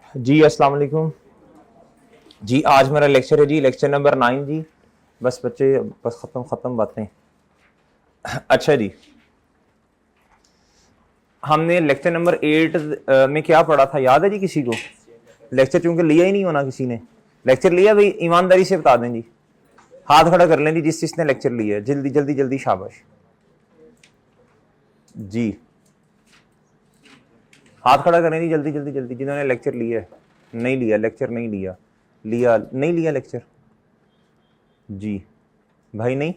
जी अस्सलाम वालेकुम जी। आज मेरा लेक्चर है जी, लेक्चर नंबर 9 जी। बस बच्चे बस ख़त्म बातें। अच्छा जी, हमने लेक्चर नंबर 8 में क्या पढ़ा था याद है जी किसी को? लेक्चर चूंकि लिया ही नहीं होना किसी ने। लेक्चर लिया भाई? ईमानदारी से बता दें जी, हाथ खड़ा कर लें जी जिसने लेक्चर लिया है। जल्दी जल्दी जल्दी, शाबाश जी। हाथ खड़ा करें जी, जल्दी जल्दी जल्दी, जिन्होंने लेक्चर लिया है। नहीं लिया लेक्चर, नहीं लिया, लिया नहीं लिया लेक्चर जी भाई? नहीं,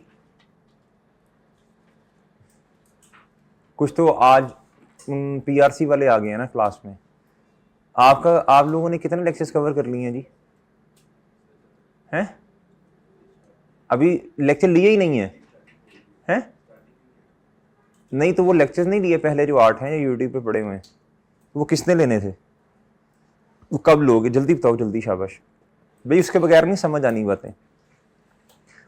कुछ तो आज पीआरसी वाले आ गए हैं ना क्लास में। आप लोगों ने कितने लेक्चर्स कवर कर लिए हैं जी? हैं? अभी लेक्चर लिए ही नहीं है? हैं? नहीं तो वो लेक्चर्स नहीं लिए पहले जो 8 हैं, यूट्यूब पे पड़े हुए हैं, वो किसने लेने थे? वो कब लोगे? जल्दी बताओ, जल्दी, शाबाश भाई। उसके बगैर नहीं समझ आनी बातें।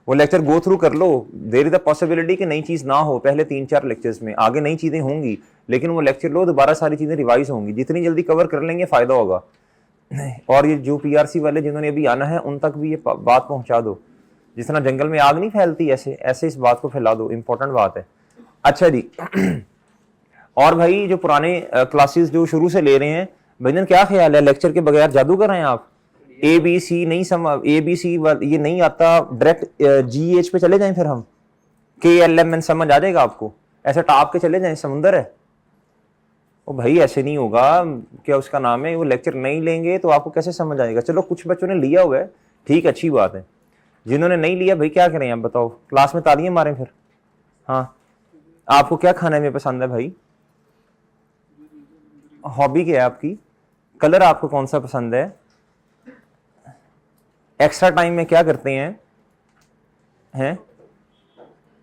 वो लेक्चर गो थ्रू कर लो। देयर इज द पॉसिबिलिटी कि नई चीज़ ना हो पहले 3-4 लेक्चर्स में, आगे नई चीज़ें होंगी, लेकिन वो लेक्चर लो, दोबारा सारी चीज़ें रिवाइज होंगी। जितनी जल्दी कवर कर लेंगे फ़ायदा होगा। और ये जो पीआरसी वाले जिन्होंने अभी आना है उन तक भी ये बात पहुंचा दो। जिस तरह जंगल में आग नहीं फैलती, ऐसे ऐसे इस बात को फैला दो। इंपॉर्टेंट बात है। अच्छा जी और भाई जो पुराने क्लासेस जो शुरू से ले रहे हैं, भजन क्या ख्याल है? लेक्चर के बगैर जादू कर रहे हैं आप? ए बी सी नहीं समझ, ए बी सी ये नहीं आता, डायरेक्ट जी एच पे चले जाएं, फिर हम के एल एम एन समझ आ जाएगा आपको। ऐसे टाप के चले जाएं, समुंदर है वो भाई, ऐसे नहीं होगा। क्या उसका नाम है? वो लेक्चर नहीं लेंगे तो आपको कैसे समझ आएगा? चलो कुछ बच्चों ने लिया हुआ है, ठीक, अच्छी बात है। जिन्होंने नहीं लिया भाई क्या करें आप बताओ? क्लास में तालियां मारें फिर? हाँ, आपको क्या खाने में पसंद है भाई? हॉबी क्या है आपकी? कलर आपको कौन सा पसंद है? एक्स्ट्रा टाइम में क्या करते हैं?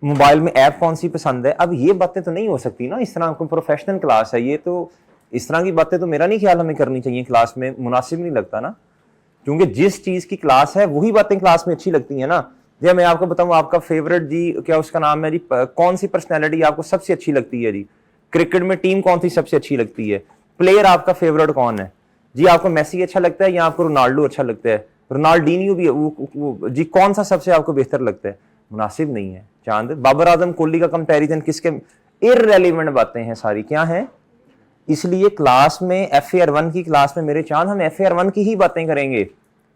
मोबाइल में ऐप कौन सी पसंद है? अब ये बातें तो नहीं हो सकती ना इस तरह। कोई प्रोफेशनल क्लास है ये, तो इस तरह की बातें तो मेरा नहीं ख्याल हमें करनी चाहिए क्लास में, मुनासिब नहीं लगता ना। क्योंकि जिस चीज की क्लास है वही बातें क्लास में अच्छी लगती है ना। जब मैं आपको बताऊं, आपका फेवरेट जी क्या उसका नाम है जी, कौन सी पर्सनैलिटी आपको सबसे अच्छी लगती है जी? क्रिकेट में टीम कौन सी सबसे अच्छी लगती है? प्लेयर आपका फेवरेट कौन है जी? आपको मेसी अच्छा लगता है या आपको रोनाल्डो अच्छा लगता है? रोनाल्डीनियो भी वो जी, कौन सा सबसे आपको बेहतर लगता है? मुनासिब नहीं है। चांद, बाबर आजम, कोहली का कंपैरिजन किसके? इररेलेवेंट बातें हैं सारी, क्या है? इसलिए क्लास में FAR1 की क्लास में मेरे चांद हम FAR1 की ही बातें करेंगे,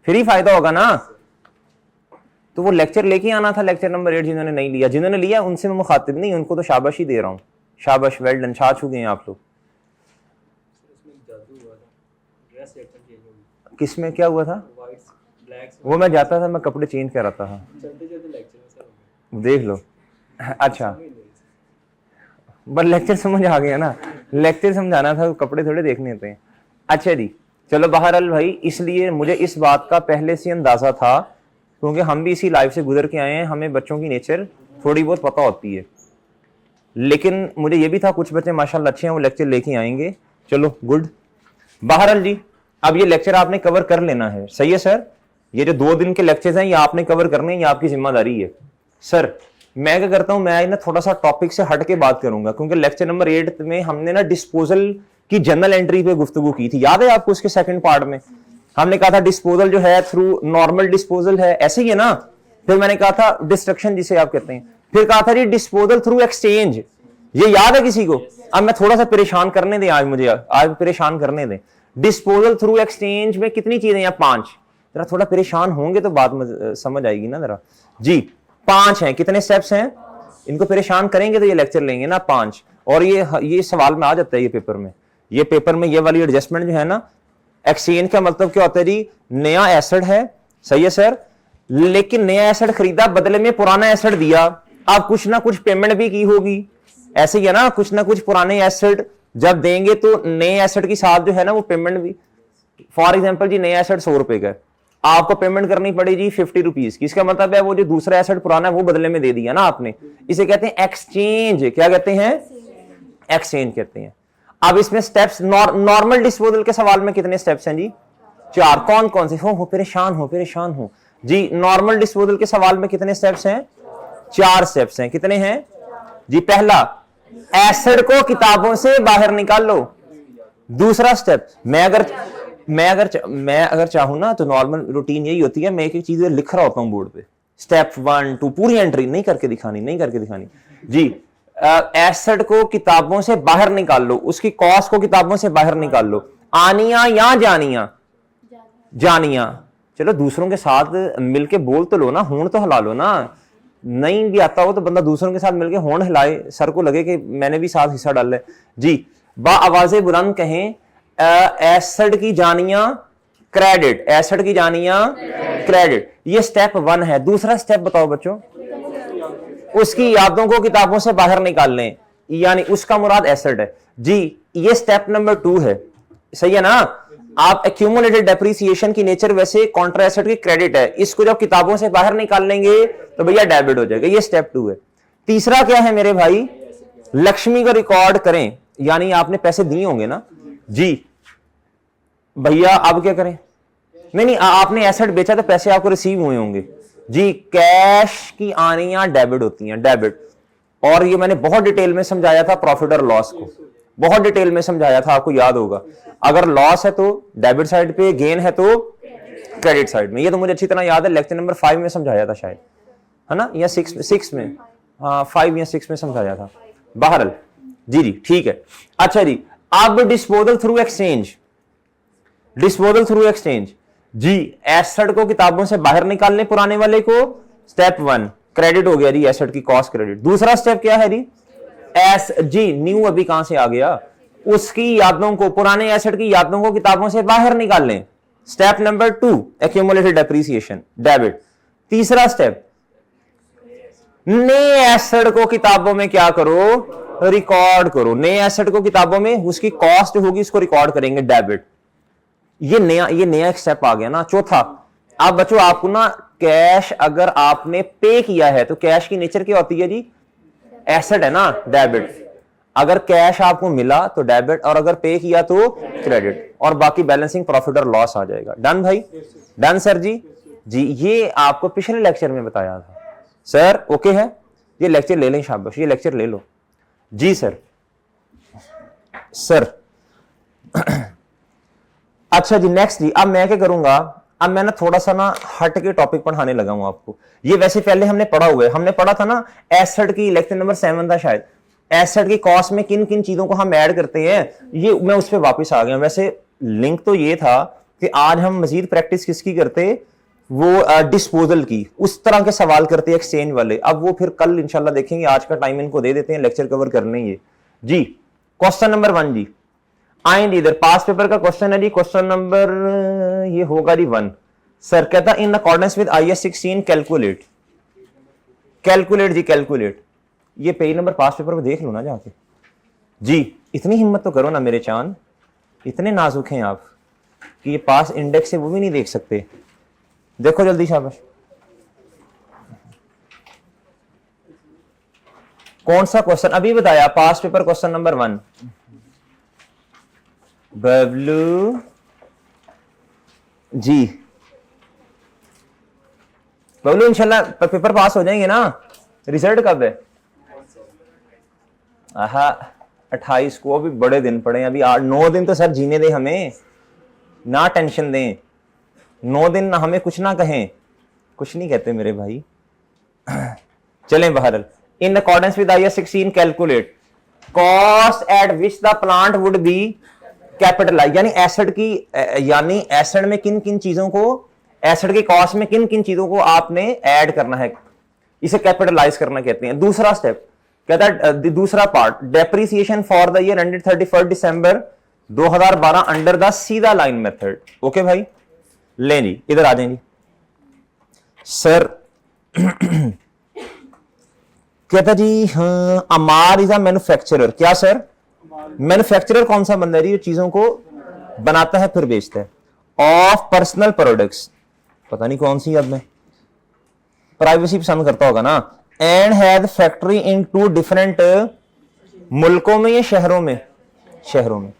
फिर ही फायदा होगा ना। तो वो लेक्चर लेके आना था, लेक्चर नंबर 8। जिन्होंने नहीं लिया, जिन्होंने लिया उनसे मैं मुखातिब नहीं, उनको तो शाबाश ही दे रहा हूँ। शाबाश, वेल डन, छा छू गए हैं आप लोग। किसमें क्या हुआ था? वो मैं जाता था, मैं कपड़े चेंज कराता था, देख लो। अच्छा, बस लेक्चर समझ आ गया ना। लेक्चर समझाना था, कपड़े थोड़े देखने होते हैं। अच्छा जी, चलो बहरहाल भाई, इसलिए मुझे इस बात का पहले से अंदाजा था, क्योंकि हम भी इसी लाइफ से गुजर के आए हैं, हमें बच्चों की नेचर थोड़ी बहुत पता होती है। लेकिन मुझे ये भी था कुछ बच्चे माशाल्लाह अच्छे हैं, वो लेक्चर लेके आएंगे। चलो गुड। बहरहाल जी, अब ये लेक्चर आपने कवर कर लेना है, सही है सर? ये जो 2 दिन के लेक्चर्स हैं ये आपने कवर करने हैं, ये आपकी जिम्मेदारी है। सर मैं क्या करता हूं, मैं ना थोड़ा सा टॉपिक से हट के बात करूंगा, क्योंकि लेक्चर नंबर 8 में हमने ना डिस्पोजल की जनरल एंट्री पे गुफ्तगू की थी, याद है आपको? उसके सेकंड पार्ट में हमने कहा था डिस्पोजल जो है थ्रू नॉर्मल डिस्पोजल है, ऐसे ही है ना। फिर मैंने कहा था डिस्ट्रक्शन जिसे आप कहते हैं, फिर कहा था जी डिस्पोजल थ्रू एक्सचेंज, ये याद है किसी को? अब मैं थोड़ा सा परेशान करने दें आज, मुझे आज परेशान करने दें। डिस्पोजल थ्रू एक्सचेंज में कितनी चीजें हैं? 5। जरा थोड़ा परेशान होंगे तो बात समझ आएगी ना जरा जी। 5 हैं। कितने स्टेप्स हैं? इनको परेशान करेंगे तो ये लेक्चर लेंगे ना 5। और ये सवाल में आ जाता है ये पेपर में। ये पेपर में ये वाली एडजस्टमेंट जो है ना, एक्सचेंज का मतलब क्या होता है जी? नया एसेट है, सही है सर, लेकिन नया एसेट खरीदा, बदले में पुराना एसेट दिया, आप कुछ ना कुछ पेमेंट भी की होगी, ऐसे ही है ना। कुछ ना कुछ पुराने एसेट जब देंगे तो नए एसेट के साथ जो है ना वो पेमेंट भी। फॉर एग्जांपल जी, नया एसेट 100 रुपए का, आपको पेमेंट करनी पड़ेगी 50 रुपीज की। इसका मतलब है वो जो दूसरा एसेट पुराना है वो बदले में दे दिया ना आपने। इसे कहते हैं एक्सचेंज। क्या कहते हैं? एक्सचेंज कहते हैं। अब इसमें स्टेप्स, नॉर्मल डिस्पोजल के सवाल में कितने स्टेप्स हैं जी? 4। कौन कौन से? हो परेशान हो जी। नॉर्मल डिस्पोजल के सवाल में कितने स्टेप्स हैं? 4 स्टेप्स हैं। कितने हैं जी? पहला, एसिड को किताबों से बाहर निकाल लो। दूसरा स्टेप, मैं अगर मैं अगर चाहूँ ना तो नॉर्मल रूटीन यही होती है, मैं एक एक चीज लिख रहा होता हूँ बोर्ड पे, स्टेप 1 2 पूरी एंट्री नहीं करके दिखानी जी। एसेट को किताबों से बाहर निकाल लो, उसकी कॉस्ट को किताबों से बाहर निकाल लो, आनिया या जानिया। चलो दूसरों के साथ मिलके बोल तो लो ना, होंठ तो हिला लो ना। नहीं भी आता हो तो बंदा दूसरों के साथ मिलके होंठ हिलाए, सर को लगे कि मैंने भी साथ हिस्सा डाला है जी। बा आवाज़े बुलंद कहें, एसेट की जानिया क्रेडिट, एसेट की जानिया क्रेडिट। ये स्टेप 1 है। दूसरा स्टेप बताओ बच्चों, उसकी यादों को किताबों से बाहर निकाल लें, यानी उसका मुराद एसेट है जी। ये स्टेप नंबर 2 है, सही है ना। आप एक्यूमुलेटेड डेप्रिसिएशन की नेचर वैसे कॉन्ट्रा एसेट की क्रेडिट है, इसको जब किताबों से बाहर निकाल लेंगे तो भैया डेबिट हो जाएगा। ये स्टेप 2 है। तीसरा क्या है मेरे भाई, लक्ष्मी को रिकॉर्ड करें, यानी आपने पैसे दिए होंगे ना जी भैया, अब क्या करें। नहीं, आपने एसेट बेचा तो पैसे आपको रिसीव हुए होंगे जी। कैश की आनियां डेबिट होती हैं, डेबिट। और ये मैंने बहुत डिटेल में समझाया था प्रॉफिट और लॉस को, बहुत डिटेल में समझाया था, आपको याद होगा। अगर लॉस है तो डेबिट साइड पे, गेन है तो क्रेडिट साइड में। ये तो मुझे अच्छी तरह याद है, लेक्चर नंबर 5 में समझाया था शायद, है ना, या 6 में, हाँ 5 या 6 में समझाया था। बहरहाल जी ठीक है। अच्छा जी, अब डिस्पोजल थ्रू एक्सचेंज, जी। एसेट को किताबों से बाहर निकालने पुराने वाले को, स्टेप 1 क्रेडिट हो गया जी, एसेट की कॉस्ट क्रेडिट। दूसरा स्टेप क्या है जी, जी न्यू अभी कहां से आ गया, उसकी यादों को, पुराने एसेट की यादों को किताबों से बाहर निकाल लें, step number 2 accumulated depreciation debit. तीसरा स्टेप, नए एसेट को किताबों में क्या करो, रिकॉर्ड करो। नए एसेट को किताबों में उसकी कॉस्ट होगी, उसको रिकॉर्ड करेंगे, डेबिट। ये नया एक स्टेप आ गया ना। चौथा, अब बच्चों आपको ना कैश अगर आपने पे किया है तो कैश की नेचर क्या होती है जी, एसेट है ना, डेबिट। अगर कैश आपको मिला तो डेबिट, और अगर पे किया तो क्रेडिट, और बाकी बैलेंसिंग प्रॉफिट और लॉस आ जाएगा। डन भाई, डन सर जी। ये आपको पिछले लेक्चर में बताया था सर, ओके है। ये लेक्चर ले लें, शाबाश, ये लेक्चर ले लो जी सर। अच्छा जी, नेक्स्ट जी, अब मैं क्या करूंगा, अब मैं ना थोड़ा सा ना हट के टॉपिक पढ़ाने लगा हूं आपको। ये वैसे पहले हमने पढ़ा हुआ है, हमने पढ़ा था ना एसेट की, लेक्चर नंबर 7 था शायद, एसेट की कॉस्ट में किन किन चीजों को हम ऐड करते हैं। ये मैं उस पर वापस आ गया। वैसे लिंक तो ये था कि आज हम मजीद प्रैक्टिस किसकी करते, वो डिस्पोजल की, उस तरह के सवाल करते हैं एक्सचेंज वाले। अब वो फिर कल इंशाल्लाह देखेंगे, आज का टाइम इनको दे देते हैं, लेक्चर कवर करने ये जी। क्वेश्चन नंबर 1 जी, आएंगे इधर, पास पेपर का क्वेश्चन है जी। क्वेश्चन नंबर ये होगा जी 1। सर कहता in accordance with IAS 16 calculate जी, कैलकुलेट। ये पेज नंबर पास पेपर में देख लो ना जाके जी। इतनी हिम्मत तो करो ना मेरे चांद, इतने नाजुक हैं आप कि ये पास इंडेक्स है वो भी नहीं देख सकते। देखो जल्दी, शाबाश। कौन सा क्वेश्चन अभी बताया, पास paper question number 1। Bablu ji, Bablu इंशाल्लाह पेपर पास हो जाएंगे ना। रिजल्ट कब है? 28 को। अभी बड़े दिन पड़े हैं, अभी 8-9 दिन तो सर जीने दें हमें, ना टेंशन दें। 9 दिन ना हमें कुछ ना कहें, कुछ नहीं कहते मेरे भाई। चलें बहरहाल, in accordance with IAS 16 calculate cost at which the plant would be capitalise, यानी एसेट की, यानी एसेट में किन किन चीजों को, एसेट की कॉस्ट में किन किन चीजों को आपने ऐड करना है, इसे कैपिटलाइज करना कहते हैं। दूसरा स्टेप कहता है, दूसरा part, depreciation for the year ended 31 December 2012 under the सीधा लाइन मेथड। ओके भाई, ले जी इधर आ जाए जी। सर कहता जी हाँ, अमार इज अ मैन्युफैक्चरर। क्या सर? मैन्युफैक्चरर कौन सा बंदा है जी, चीजों को बनाता है फिर बेचता है, ऑफ पर्सनल प्रोडक्ट्स, पता नहीं कौन सी, अब मैं प्राइवेसी पसंद करता होगा ना। And has factory in 2 different मुल्कों में या शहरों में, शहरों में।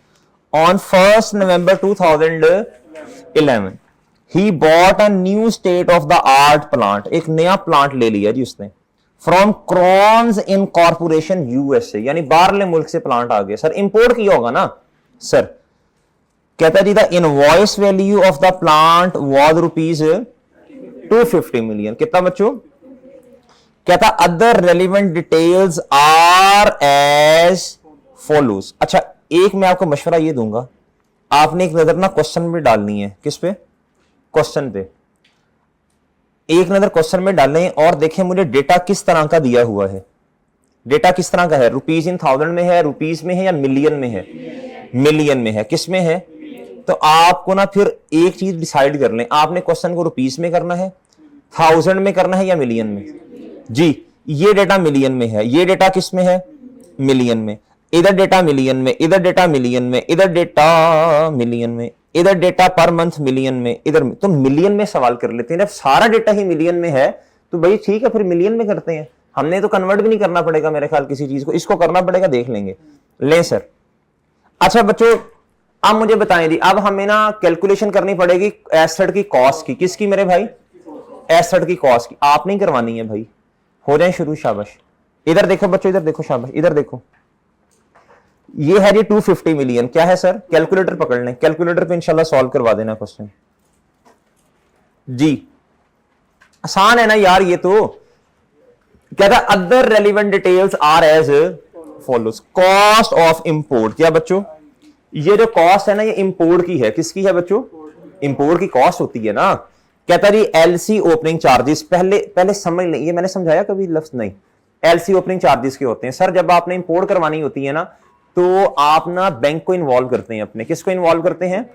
On 1 November 2011 he bought a new state of the art plant, एक नया प्लांट ले लिया जी उसने, from Crons in corporation USA, यानी बाहरले मुल्क से प्लांट आ गया। सर इंपोर्ट किया होगा ना सर। कहता जी the invoice value of the plant was ₹250 million. कितना बच्चों? कहता other relevant details are as follows. अच्छा, एक मैं आपको मशवरा ये दूंगा, आपने एक नजर ना क्वेश्चन में डालनी है। किस पे? क्वेश्चन पे एक नजर क्वेश्चन में डालें और देखें मुझे डेटा किस तरह का दिया हुआ है। डेटा किस तरह का है? रुपीज इन थाउजेंड में है, रुपीज में है, या मिलियन में है? मिलियन में है। किस में है? तो आपको ना फिर एक चीज डिसाइड कर लें, आपने क्वेश्चन को रुपीज में करना है, थाउजेंड में करना है, या मिलियन में। जी, ये डेटा मिलियन में है, ये डेटा किस में है? मिलियन में। इधर डेटा मिलियन में, इधर डेटा मिलियन में, इधर डेटा मिलियन में, इधर डेटा पर मंथ मिलियन में, इधर तो मिलियन में सवाल कर लेते हैं। जब सारा डेटा ही मिलियन में है तो भाई ठीक है, फिर मिलियन में करते हैं। हमने तो कन्वर्ट भी नहीं करना पड़ेगा मेरे ख्याल किसी चीज को, इसको करना पड़ेगा, देख लेंगे। ले सर। अच्छा बच्चों, अब मुझे बताएं जी, अब हमें ना कैलकुलेशन करनी पड़ेगी एसेट की कॉस्ट की। किसकी मेरे भाई? एसेट की कॉस्ट की। आप नहीं करवानी है भाई, हो जाए शुरू। शाबाश। इधर देखो बच्चों, इधर देखो, शाबाश, इधर देखो। ये है जी 250 मिलियन। क्या है सर? कैलकुलेटर पकड़ लें, कैलकुलेटर पे इंशाल्लाह सॉल्व करवा देना क्वेश्चन। जी आसान है ना यार ये तो। क्या था? Other relevant details are as follows. Cost of import. क्या बच्चों? ये जो कॉस्ट है ना, ये इंपोर्ट की है। किसकी है बच्चों? इंपोर्ट की कॉस्ट होती है ना। कहता जी एलसी ओपनिंग चार्जेस। पहले समझ लें, ये मैंने समझाया कभी लफ्ज नहीं। एलसी ओपनिंग चार्जेस के होते हैं सर, जब आपने इंपोर्ट करवानी होती है ना, तो आप ना बैंक को इन्वॉल्व करते हैं अपने। किसको इन्वॉल्व करते हैं?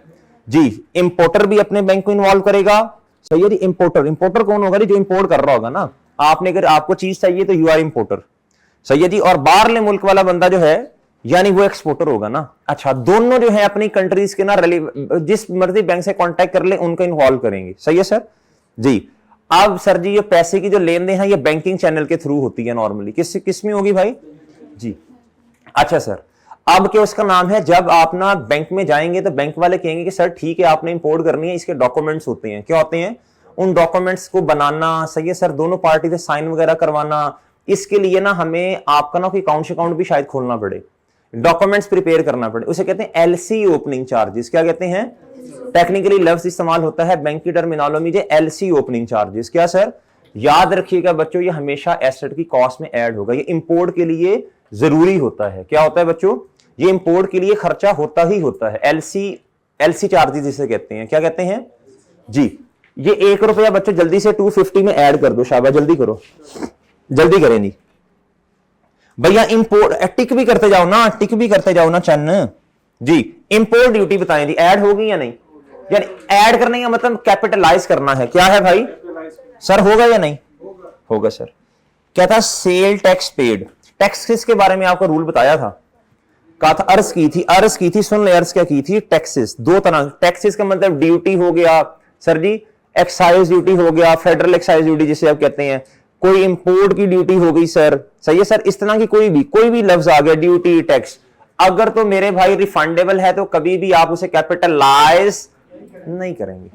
जी, इंपोर्टर भी अपने बैंक को इन्वॉल्व करेगा। सही है जी। इंपोर्टर कौन होगा? जो इंपोर्ट कर रहा होगा ना। आपने अगर आपको चीज चाहिए तो यू आर इंपोर्टर। सही है जी। और बाहरले मुल्क वाला बंदा जो है, यानी वो एक्सपोर्टर होगा ना। अच्छा, दोनों जो है अपनी कंट्रीज के ना जिस मर्जी बैंक से कांटेक्ट कर ले उनको इन्वॉल्व करेंगे। सही है सर जी। अब सर जी ये पैसे की जो लेन देन है ये बैंकिंग चैनल के थ्रू होती है नॉर्मली। किस में होगी भाई? जी। अच्छा सर, अब क्या उसका नाम है? जब आप ना बैंक में जाएंगे तो बैंक वाले कहेंगे कि सर ठीक है आपने इंपोर्ट करनी है, इसके डॉक्यूमेंट्स होते हैं। क्या होते हैं? उन डॉक्यूमेंट्स को बनाना। सही है सर। दोनों पार्टी से साइन वगैरह करवाना। इसके लिए ना हमें आपका ना कोई अकाउंट भी शायद खोलना पड़े, डॉक्यूमेंट्स प्रिपेयर करना पड़े। उसे कहते हैं एलसी ओपनिंग चार्जेस। क्या कहते हैं? टेक्निकली लफ्ज इस्तेमाल होता है बैंक की टर्मिनोलॉजी में एलसी ओपनिंग चार्जेस। क्या सर? याद रखिएगा बच्चों, ये हमेशा एसेट की कॉस्ट में ऐड होगा। ये इंपोर्ट के लिए जरूरी होता है। क्या होता है बच्चों? ये इंपोर्ट के लिए खर्चा होता ही होता है। एलसी चार्जेस जिसे कहते हैं। क्या कहते हैं जी? ये ₹1 बच्चों जल्दी से 250 में ऐड कर दो। शाबाश, जल्दी करो, जल्दी करें जी भैया। इंपोर्ट टिक भी करते जाओ ना, टिक भी करते जाओ ना चन्न जी। इंपोर्ट ड्यूटी बताएं जी, ऐड होगी या नहीं? यानी ऐड करने का मतलब कैपिटलाइज करना है। क्या है भाई? सर होगा या नहीं? होगा सर। क्या था? Sale tax paid. टैक्सेस के बारे में आपको रूल बताया था, कहा था अर्ज की थी। सुन ले, अर्ज क्या की थी? टैक्सेस। दो तरह टैक्सेस का मतलब ड्यूटी हो गया सर जी, एक्साइज ड्यूटी हो गया, फेडरल एक्साइज ड्यूटी जिसे आप कहते हैं, कोई इंपोर्ट की ड्यूटी हो गई सर। सही है सर। इस तरह की कोई भी लफ्ज आ गया, ड्यूटी, टैक्स, अगर तो मेरे भाई रिफंडेबल है तो कभी भी आप उसे कैपिटलाइज नहीं करेंगे।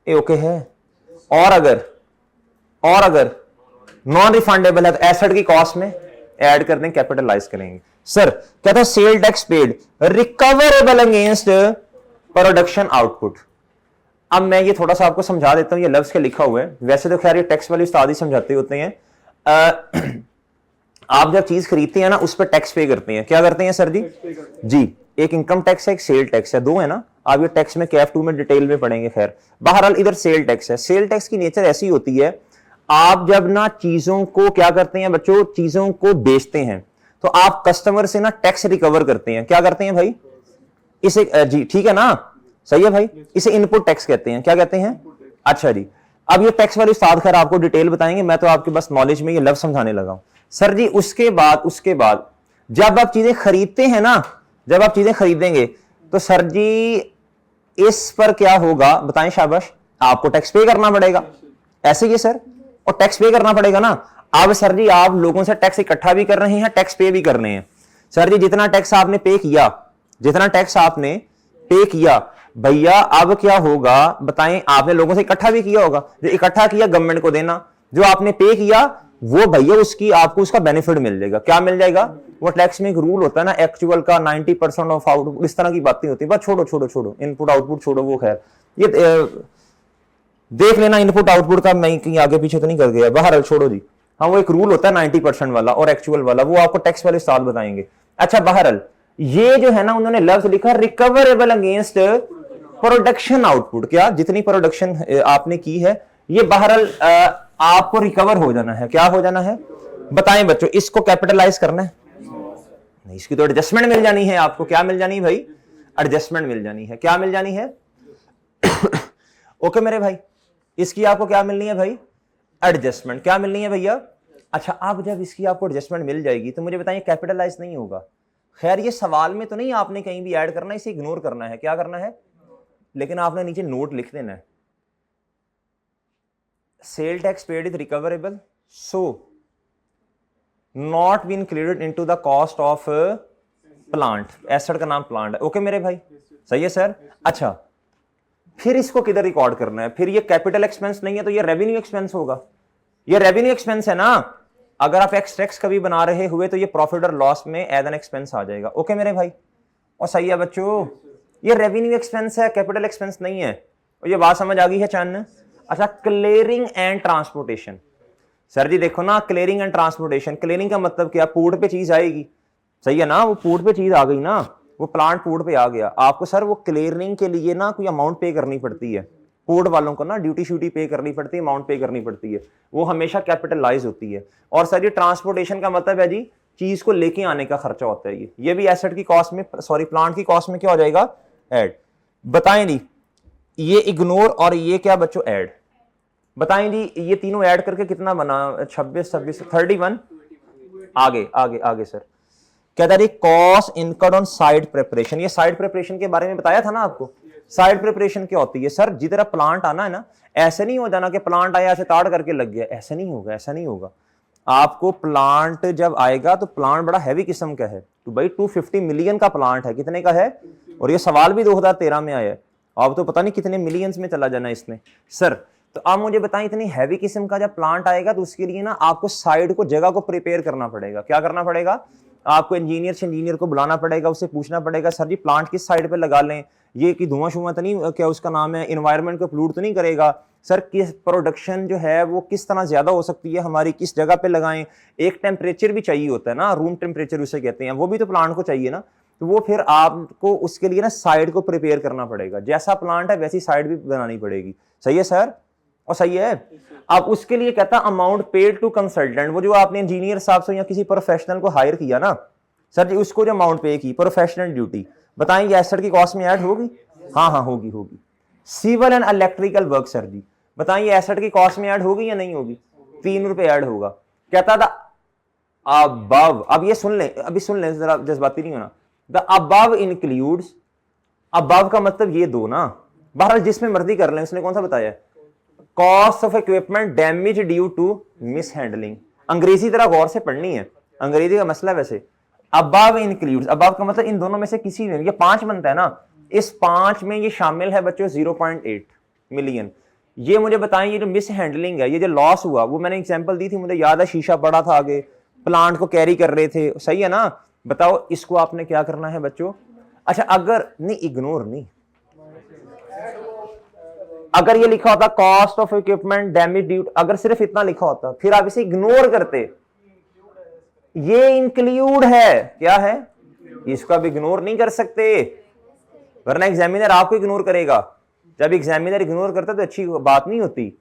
ये ओके है। और अगर नॉन रिफंडेबल है तो एसेट की कॉस्ट में ऐड कर दें, कैपिटलाइज करेंगे। सर कहता है sale tax paid recoverable against production output. अब मैं ये थोड़ा सा आपको समझा देता हूं, ये लफ्ज के लिखा हुआ है। वैसे तो खैर ये टैक्स वाली उस्ताद ही समझाते होते हैं। आप जब चीज खरीदते हैं ना उस पर टैक्स पे करते हैं। क्या करते हैं सर जी? जी, एक इनकम टैक्स है, एक सेल टैक्स है, दो है ना। आप ये टैक्स में कैफ 2 में डिटेल में पढ़ेंगे। खैर बहरहाल इधर सेल टैक्स है। सेल टैक्स की नेचर ऐसी होती है, आप जब ना चीजों को क्या करते हैं बच्चों, चीजों को बेचते हैं तो आप कस्टमर से ना टैक्स रिकवर करते हैं। क्या करते हैं भाई? इसे जी ठीक है ना, सही है भाई, इसे इनपुट टैक्स कहते हैं। क्या कहते हैं? अच्छा जी। अब ये टैक्स वाले उस्ताद खैर आपको डिटेल बताएंगे, मैं तो आपके बस नॉलेज में ये लफ्ज समझाने लगा हूं सर जी। उसके बाद जब आप चीजें खरीदते हैं ना, जब आप चीजें खरीदेंगे तो सर जी इस पर क्या होगा बताएं? शाबाश, आपको टैक्स पे करना पड़ेगा। ऐसे ही सर, और टैक्स पे करना पड़ेगा ना। अब सर जी आप लोगों से टैक्स इकट्ठा भी कर रहे हैं, टैक्स पे भी कर रहे हैं। सर जी जितना टैक्स आपने पे किया भैया, अब क्या होगा बताएं? आपने लोगों से इकट्ठा भी किया होगा, जो इकट्ठा किया गवर्नमेंट को देना, जो आपने पे किया वो भैया उसकी आपको उसका बेनिफिट मिल जाएगा। क्या मिल जाएगा? वो टैक्स में एक रूल होता है ना, एक्चुअल का 90% ऑफ आउटपुट, इस तरह की बातें होती है। बस छोड़ो छोड़ो छोड़ो, इनपुट आउटपुट छोड़ो, वो खैर ये देख लेना, इनपुट आउटपुट का मैं कहीं आगे पीछे तो नहीं कर गया, बाहर छोड़ो जी। हाँ, वो एक रूल होता है 90% वाला और एक्चुअल वाला, वो आपको टैक्स वाले साथ बताएंगे। अच्छा बहरहाल ये जो है ना, उन्होंने लफ्ज लिखा रिकवरेबल अगेंस्ट प्रोडक्शन आउटपुट। क्या जितनी प्रोडक्शन आपने की है, ये बहरहाल आपको रिकवर हो जाना है। क्या हो जाना है बताएं बच्चों? इसको कैपिटलाइज करना है नहीं, इसकी तो एडजस्टमेंट मिल जानी है आपको। क्या मिल जानी है भाई? एडजस्टमेंट मिल जानी है। क्या मिल जानी है? ओके मेरे भाई, इसकी आपको क्या मिलनी है भाई? एडजस्टमेंट। क्या मिलनी है भैया? अच्छा, अब जब इसकी आपको एडजस्टमेंट मिल जाएगी तो मुझे बताइए कैपिटलाइज नहीं होगा। खैर ये सवाल में तो नहीं आपने कहीं भी ऐड करना है, इसे इग्नोर करना है। क्या करना है? लेकिन आपने नीचे नोट लिख देना है, sale tax paid is recoverable so not be included into the cost of plant. Asset का नाम प्लांट है। ओके मेरे भाई, सही है सर। अच्छा फिर इसको किधर रिकॉर्ड करना है? फिर ये कैपिटल एक्सपेंस नहीं है तो ये रेवेन्यू एक्सपेंस होगा। ये रेवेन्यू एक्सपेंस है ना, अगर आप एक्स टैक्स कभी बना रहे हुए तो ये प्रॉफिट और लॉस में एज एन एक्सपेंस आ जाएगा। ओके मेरे भाई, और सही है बच्चों, ये रेवेन्यू एक्सपेंस है, कैपिटल एक्सपेंस नहीं है। और ये बात समझ आ गई है चन्न? अच्छा, क्लियरिंग एंड ट्रांसपोर्टेशन। सर जी देखो ना, क्लियरिंग एंड ट्रांसपोर्टेशन, क्लियरिंग का मतलब क्या? पोर्ट पे चीज आएगी, सही है ना, वो पोर्ट पे चीज आ गई ना, वो प्लांट पोर्ट पे आ गया, आपको सर वो क्लियरिंग के लिए ना कोई अमाउंट पे करनी पड़ती है। पोर्ट वालों को ना ड्यूटी श्यूटी पे करनी पड़ती है, अमाउंट पे करनी पड़ती है, वो हमेशा कैपिटलाइज होती है। और सर ये ट्रांसपोर्टेशन का मतलब है जी चीज को लेके आने का खर्चा होता है। ये भी एसेट की कॉस्ट में, सॉरी प्लांट की कॉस्ट में क्या हो जाएगा? ऐड। बताएं जी, ये इग्नोर और ये क्या बच्चों? ऐड। बताएं जी, ये तीनों ऐड करके कितना बना? 26 26 31। आगे आगे आगे सर, क्या था? Cost incurred on side preparation. ये साइड प्रिपरेशन के बारे में बताया था ना आपको। साइड प्रिपरेशन क्या होती है? सर जिधर प्लांट आना है ना, ऐसे नहीं हो जाना कि प्लांट आया ऐसे ताड़ करके लग गया, ऐसा नहीं होगा, ऐसा नहीं होगा। आपको प्लांट जब आएगा तो प्लांट बड़ा हैवी किस्म का है, तो भाई 250 मिलियन का प्लांट है। कितने का है? और ये सवाल भी 2013 में आया है, अब तो पता नहीं कितने मिलियंस में चला जाना इसने। सर तो आप मुझे बताएं, इतनी हैवी किस्म का जब प्लांट आएगा तो उसके लिए ना आपको साइड को, जगह को प्रिपेयर करना पड़ेगा। क्या करना पड़ेगा? आपको इंजीनियर को बुलाना पड़ेगा, उससे पूछना पड़ेगा सर जी प्लांट किस साइड पे लगा लें, ये कि धुआं शुआं तो नहीं, क्या उसका नाम है, इन्वायरमेंट को पोल्यूट तो नहीं करेगा, सर किस प्रोडक्शन जो है वो किस तरह ज्यादा हो सकती है हमारी, किस जगह पे लगाएं। एक टेम्परेचर भी चाहिए होता है ना, रूम टेम्परेचर उसे कहते हैं, वो भी तो प्लांट को चाहिए ना। तो वो फिर आपको उसके लिए ना साइड को प्रिपेयर करना पड़ेगा, जैसा प्लांट है वैसी साइड भी बनानी पड़ेगी। सही है सर? और सही है। अब उसके लिए कहता अमाउंट पेड टू कंसल्टेंट, वो जो आपने इंजीनियर साहब से या किसी प्रोफेशनल को हायर किया ना सर जी, उसको जो अमाउंट पे की प्रोफेशनल ड्यूटी, बताएंगे एसेट की कॉस्ट में ऐड होगी? हाँ हाँ होगी होगी। Civil and electrical work sir जी, बताइए एसेट की कॉस्ट में ऐड होगी या नहीं होगी? 3 रुपए ऐड होगा। कहता था अबव, अब ये सुन ले, अभी सुन ले, जरा जज्बाती नहीं होना। द अबव इंक्लूड्स, अबव का मतलब ये दो ना, बहरहाल जिसमें मर्जी कर लें, उसने कौन सा बताया? Cost of equipment damage due to mishandling. अंग्रेजी तरह गौर से पढ़नी है, अंग्रेजी का मसला वैसे। अबव इंक्लूड्स, अबव का मतलब इन दोनों में से किसी में, ये 5 बनता है ना, इस 5 में ये शामिल है बच्चों 0.8 मिलियन। ये मुझे बताएं, ये जो मिस हैंडलिंग है, ये जो लॉस हुआ, वो मैंने एग्जांपल दी थी, मुझे याद है, शीशा पड़ा था आगे, प्लांट को कैरी कर रहे थे, सही है ना? बताओ इसको आपने क्या करना है बच्चों? अच्छा अगर नहीं, इग्नोर नहीं, अगर ये लिखा होता cost of equipment damage due, अगर सिर्फ इतना लिखा होता फिर आप इसे इग्नोर करते। ये इंक्लूड है, क्या है? इसको आप इग्नोर नहीं कर सकते, वरना एग्जामिनर आपको इग्नोर करेगा। जब एग्जामिनर इग्नोर करता तो अच्छी बात नहीं होती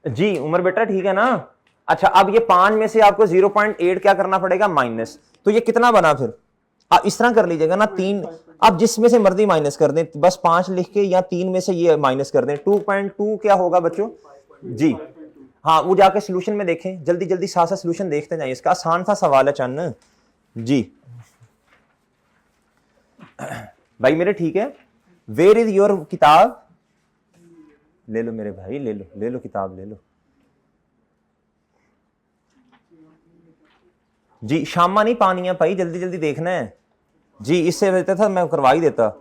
जी। उमर बेटा ठीक है ना? अच्छा अब ये 5 में से आपको 0.8 क्या करना पड़ेगा? माइनस। तो ये कितना बना फिर? आप इस तरह कर लीजिएगा ना, 3, आप जिसमें से मर्जी माइनस कर दें, बस 5 लिख के, या 3 में से ये माइनस कर दें। 2.2 क्या होगा बच्चों जी? हाँ वो जाके सोल्यूशन में देखें, जल्दी जल्दी साथ साथ सोल्यूशन देखते जाइए, इसका आसान सा सवाल है चन्न जी। भाई मेरे ठीक है, वेयर इज योर किताब? ले लो मेरे भाई, ले लो, ले लो किताब, ले लो जी। शामा नहीं पानी है भाई, जल्दी जल्दी देखना है जी। इससे बेहतर था मैं करवा ही देता।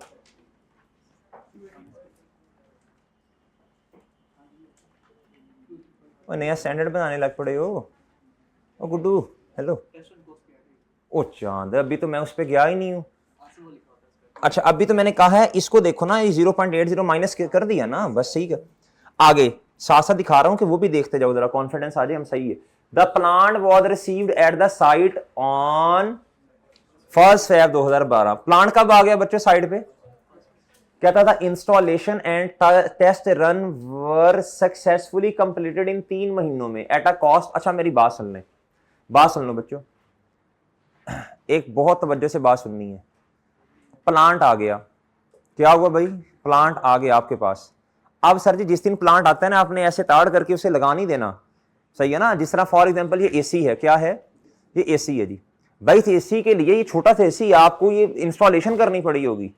नया स्टैंडर्ड बनाने लग पड़े हो। ओ गुड्डू हेलो। ओ चांद, अभी तो मैं उस पर गया ही नहीं हूँ। अच्छा अभी तो मैंने कहा है इसको देखो ना, ये 0.80 माइनस कर दिया ना, बस सही है। आगे साथ साथ दिखा रहा हूं कि वो भी देखते जाओ जरा, कॉन्फिडेंस आ जाए हम सही है। The plant was received at the site on 1 Feb 2012। Plant कब आ गया बच्चों साइट पे? कहता था installation and test run were successfully completed in 3 महीनों में एट अ कॉस्ट। अच्छा मेरी बात सुन लो बच्चों, एक बहुत तवज्जो से बात सुननी है। प्लांट आ गया, क्या हुआ भाई? प्लांट आ गया आपके पास। अब सर जी जिस दिन प्लांट आता है ना, आपने ऐसे ताड़ करके उसे लगा नहीं देना, सही है ना? जिस तरह फॉर एग्जांपल ये एसी है, क्या है? ये एसी है जी भाई। एसी के लिए ये छोटा सा एसी आपको ये इंस्टॉलेशन करनी पड़ी होगी,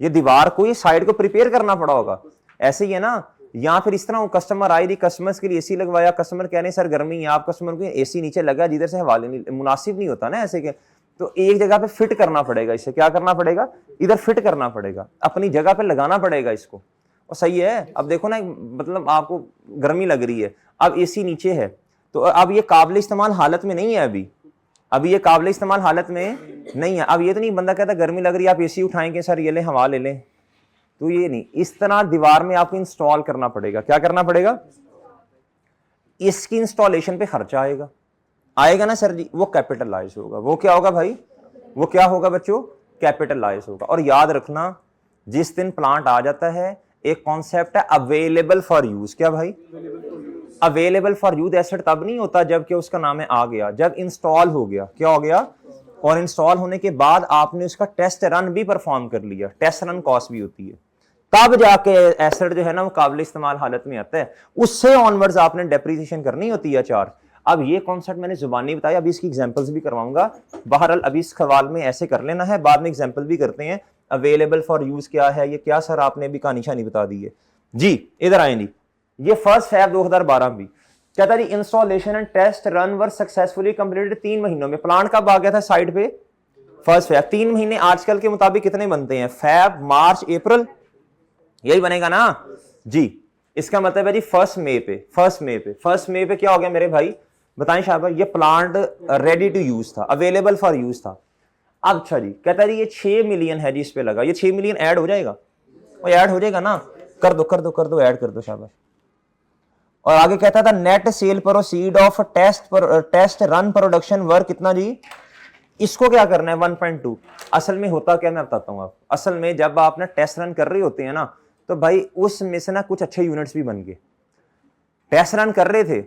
ये दीवार को, ये साइड को प्रिपेयर करना पड़ा होगा, ऐसे ही है ना? या फिर इस तरह कस्टमर आई थी, कस्टमर्स के लिए एसी लगवाया, कस्टमर कह रहे हैं सर गर्मी है, आप कस्टमर को एसी नीचे लगा जिधर से हवा लेनी, मुनासिब नहीं होता ना ऐसे के, तो एक जगह पे फिट करना पड़ेगा, इसे क्या करना पड़ेगा? इधर फिट करना पड़ेगा, अपनी जगह पे लगाना पड़ेगा इसको। और सही है, अब देखो ना, मतलब आपको गर्मी लग रही है, अब एसी नीचे है, तो अब ये काबिल इस्तेमाल हालत में नहीं है, अभी ये काबिल इस्तेमाल हालत में नहीं है। अब ये तो नहीं बंदा कहता गर्मी लग रही है आप एसी उठाएंगे सर ये ले हवा ले लें, तो ये नहीं, इस तरह दीवार में आपको इंस्टॉल करना पड़ेगा। क्या करना पड़ेगा? इसकी इंस्टॉलेशन पे खर्चा आएगा ना सर जी, वो कैपिटलाइज होगा। वो क्या होगा भाई? वो क्या होगा बच्चों? कैपिटलाइज होगा। और याद रखना जिस दिन प्लांट आ जाता है, एक कॉन्सेप्ट है अवेलेबल फॉर यूज। क्या भाई? अवेलेबल फॉर यूज एसेट तब नहीं होता जबकि उसका नाम है आ गया, जब इंस्टॉल हो गया। क्या हो गया? और इंस्टॉल होने के बाद आपने उसका टेस्ट रन भी परफॉर्म कर लिया, टेस्ट रन कॉस्ट भी होती है, तब जाके एसेट जो है ना वो काबिल इस्तेमाल हालत में आता है। उससे ऑनवर्ड्स आपने डेप्रिसिएशन करनी होती है 4। अब ये कॉन्सेप्ट मैंने जुबानी बताया, अभी इसकी एग्जांपल्स भी करवाऊंगा। बहरहाल अभी इस सवाल में ऐसे कर लेना है, बाद में एग्जांपल भी करते हैं। अवेलेबल फॉर यूज क्या है, ये क्या सर आपने भी कहानी शानी बता दी है जी। इधर आए जी, ये 1 Feb 2012 भी कहता जी installation and test run were successfully completed 3 महीनों में। प्लांट कब आ गया था साइड पे? 1 Feb। 3 महीने आजकल के मुताबिक कितने बनते हैं? फेब, मार्च, अप्रैल, यही बनेगा ना जी। इसका मतलब है जी 1 मई पे, 1 मई पे क्या हो गया मेरे भाई? बताएं शाबाश। ये प्लांट रेडी टू यूज था, अवेलेबल फॉर यूज था। अब अच्छा जी कहता है जी ये 6 मिलियन है जी इस पे लगा, ये 6 मिलियन ऐड हो जाएगा? और ऐड हो जाएगा ना, कर दो ऐड कर दो शाबाश। और आगे कहता था net sale proceed of test run production work कितना जी? इसको क्या करना है? 1.2। असल में होता क्या मैं बताता हूं आप। असल में जब आप ना टेस्ट रन कर रहे होते हैं ना, तो भाई उसमें से ना कुछ अच्छे यूनिट्स भी बन गए। टेस्ट रन कर रहे थे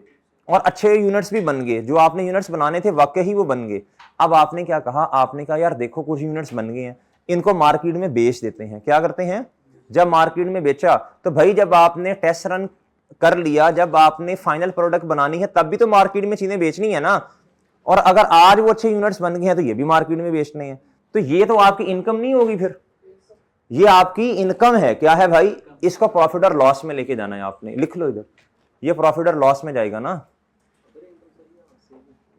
और अच्छे यूनिट्स भी बन गए, जो आपने यूनिट्स बनाने थे वाकई ही वो बन गए। अब आपने क्या कहा? आपने कहा यार देखो कुछ यूनिट्स बन गए हैं, इनको मार्केट में बेच देते हैं। क्या करते हैं? जब मार्केट में बेचा तो भाई जब आपने टेस्ट रन कर लिया, जब आपने फाइनल प्रोडक्ट बनानी है तब भी तो मार्केट में चीजें बेचनी है ना। और अगर आज वो अच्छे यूनिट्स बन गए हैं तो ये भी मार्केट में बेचने हैं, तो ये तो आपकी इनकम नहीं होगी, फिर ये आपकी इनकम है। क्या है भाई? इसको प्रॉफिट और लॉस में लेके जाना है आपने, लिख लो इधर, ये प्रॉफिट और लॉस में जाएगा ना।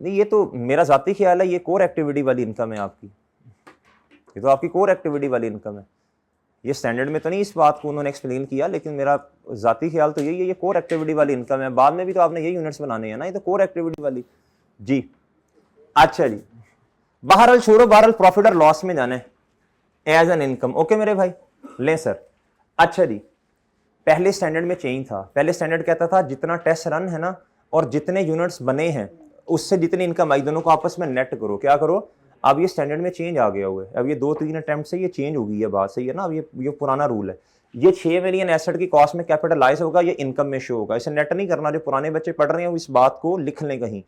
नहीं ये तो मेरा जाती ख्याल है, ये कोर एक्टिविटी वाली इनकम है आपकी, ये तो आपकी कोर एक्टिविटी वाली इनकम है। ये स्टैंडर्ड में तो नहीं इस बात को उन्होंने एक्सप्लेन किया, लेकिन मेरा जाती ख्याल तो यही है, ये कोर एक्टिविटी वाली इनकम है। बाद में भी तो आपने ये यूनिट्स बनाने हैं ना, ये तो कोर एक्टिविटी वाली जी। अच्छा जी, बहरहाल छोड़ो, बहरहाल प्रॉफिट और लॉस में जाना है एज एन इनकम। ओके मेरे भाई, लें सर। अच्छा जी, पहले स्टैंडर्ड में चेंज था। पहले स्टैंडर्ड कहता था जितना टेस्ट रन है ना और जितने यूनिट्स बने हैं उससे जितनी इनकम आई, दोनों को आपस में नेट करो। क्या करो? अब ये स्टैंडर्ड में चेंज आ गया हुआ है, अब ये 2-3 अटेम्प्ट से ये चेंज हो गई है बात, सही है ना। अब ये पुराना रूल है, ये 6 मिलियन एसेट की कॉस्ट में कैपिटलाइज होगा, ये इनकम में शो होगा। इसे नेट नहीं करना, जो पुराने बच्चे पढ़ रहे हैं इस बात को लिख लें कहीं।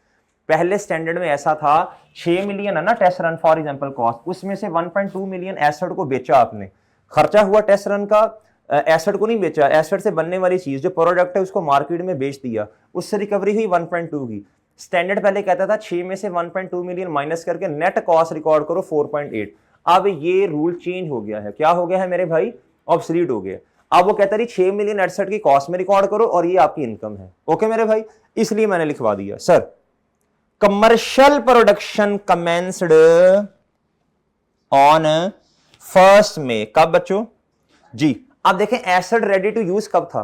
पहले स्टैंडर्ड में ऐसा था 6 मिलियन है ना test run for example cost, उसमें से 1.2 मिलियन एसेट को बेचा आपने, खर्चा हुआ टेस्ट रन का, एसेट को नहीं बेचा, एसेट से बनने वाली चीज जो प्रोडक्ट है उसको मार्केट में बेच दिया, उससे रिकवरी हुई 1.2 की। स्टैंडर्ड पहले कहता था 6 में से 1.2 मिलियन माइनस करके नेट कॉस्ट रिकॉर्ड करो 4.8। अब ये रूल चेंज हो गया है। क्या हो गया है मेरे भाई? ऑब्सोलीट हो गया। अब वो कहता है 6 मिलियन एसेट की कॉस्ट में रिकॉर्ड करो और ये आपकी इनकम है। ओके मेरे भाई, इसलिए मैंने लिखवा दिया sir commercial production commenced on 1 मई। कब बच्चों जी? अब देखें एसेट रेडी टू यूज कब था?